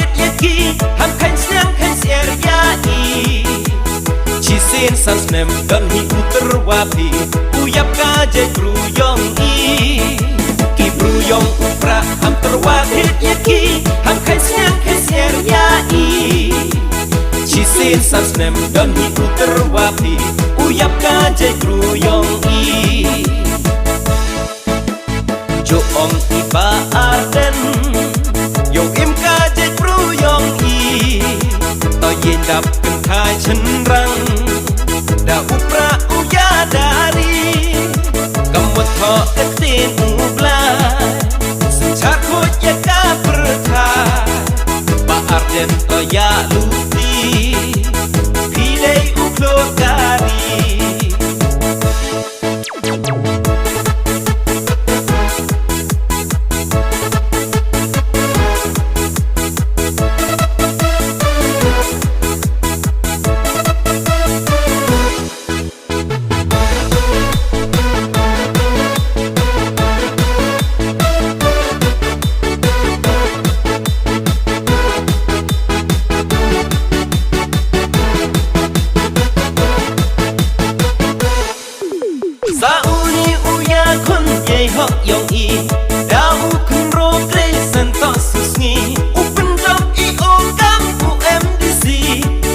thiết yaki ham khain siang khain sier yai chi sen san snem dan hi uter wapi uyap ka je bru yong i ki bru yong upra ham terwa thiết yaki ham khain sier yai chi sen san snem dan hi uter wapi uyap ka je bru yong i jo ong i ba arden yo im ka je bru yong i to yin dap kan khai chen rang da upra uya dari kamut tho etin ubla senchat ko ya ka pertha ba arden to ya luti pilei uklo gari Sauni uya kun ye hok yong i dau kun ro kre sen to susngi open job I o kam u MDC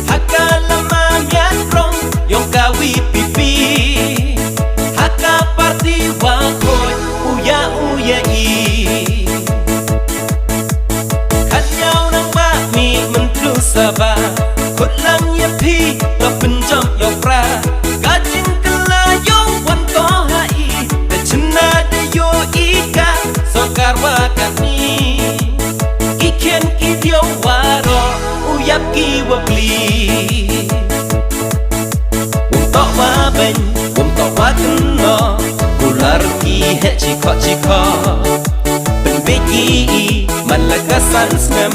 hakala ma mian rong yong ka wi pipi haka party wa khoi uya i khat nhau nang ba mi men tlu sa ba khot lang ye phi open job yong pra ka jing karwa kami iken idio waro uyap ki wabli to wa ben to wa no kular ki he chiko ben beki malaga san snem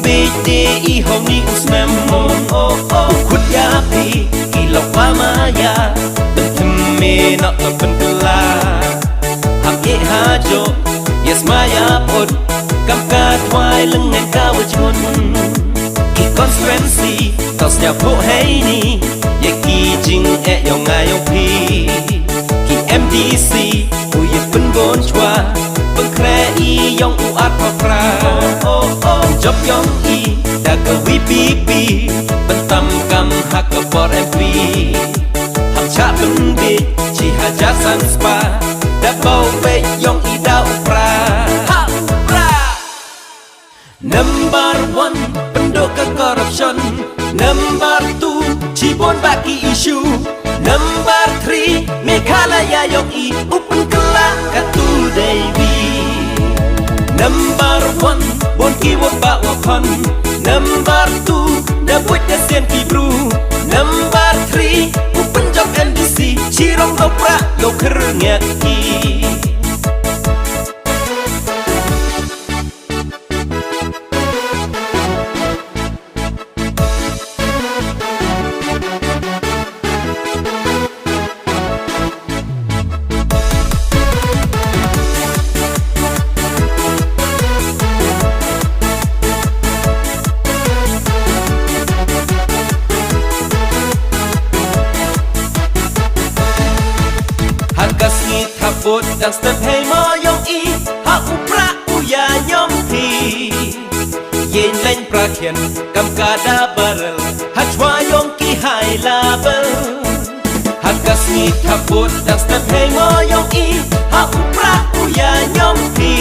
beti I honi usnem o khut ya pi ki lo wa maya ben me no ben kala hab ye ha jo yes maya pod kam ka twai lưng ngang cao ở chốn ki conference tos nhà phố hay ni ye ki jing e yong ngai yong pi ki MDC u ye pun bon chwa pun kre I yong u at pa pra job yong I da ka wi pi pun tam kam hak ka por MP ham cha pun bi chi ha ja san spa da bao ve yong I da pra Number 1 penduduk corruption. Number 2 Cibon baki issue. Number 3 Meghalaya yong I open kelak katu Dewi. Number 1 bon ki wo ba wo kon. Number 2 da buat da sen ki bru. Number 3 open job MDC Cirong dopra yo kerengyak ki. Bột đang step hay mơ yong I ha upra uya nyom thi yen lên pra khen kam kada barrel ha chwa yong ki hai label ha kasni tha bột đang step hay mơ yong I ha upra uya nyom thi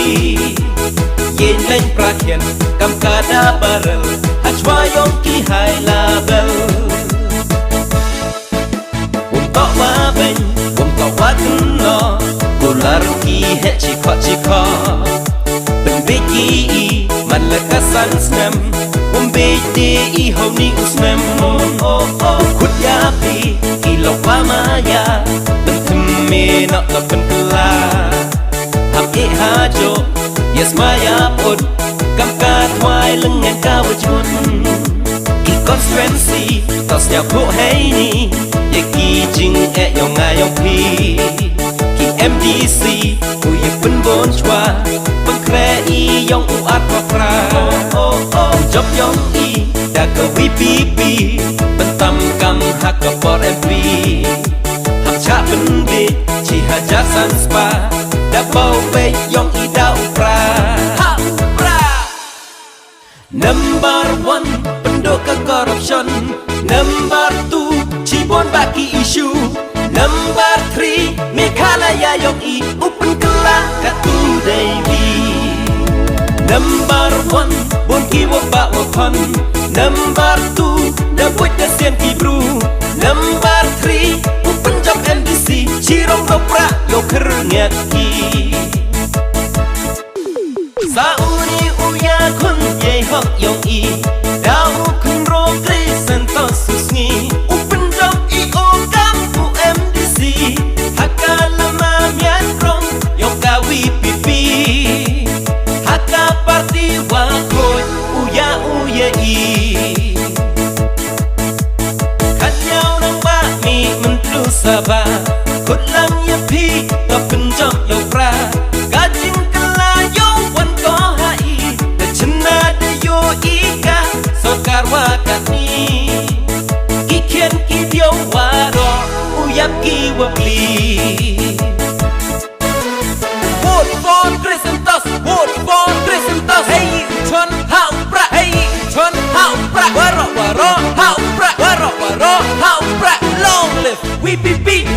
yen lên pra khen kam kada barrel ha chwa yong ki hai label to wa ben to wa no kular ki he chiko ben beki malaga san snem beti I honi usnem khut ya pi ki lo wa maya ben me no ben kala hab ye ha jo yes maya pod kam ka twai lưng ngang cao ở chốn ki conference tos nhà phố hay ni ye ki jing e yong ngai yong pi MDC u ye pun bon chwa pun kre I yong u at pa pra Number one pendokar corruption. Number two cibon baki isu. Number three Mekhalaya Yong I Upen Kelak Katu Dewi. Number one Bon Kiwo Bak Wakon. Number two Dabuit Da Sian Kibru. Number three Upen Jom NDC Cirong Doprak Yoker Ngaki. Sauni Uya Kun Ye Hok Yong I Dau Kun Ro Kri Sentos Susngi Upen Jom I.O. Kam UMDC Haka Lama Mian Rong Yong Kawi Pipi Haka Parti Wakoi Uya Uya I Kat Nhau Nang Bak Mi Mentru Sabah Kut Lang Ya Pi Topen Jom Yong Pra Gajing Sokar wakatni Kikian kidiyo waro Uyap ki wabli. Vote for Crisantos, vote for Crisantos. Hey chon hao pra, hey chon hao pra. Waro waro hao pra, waro waro hao pra. Long live WPP.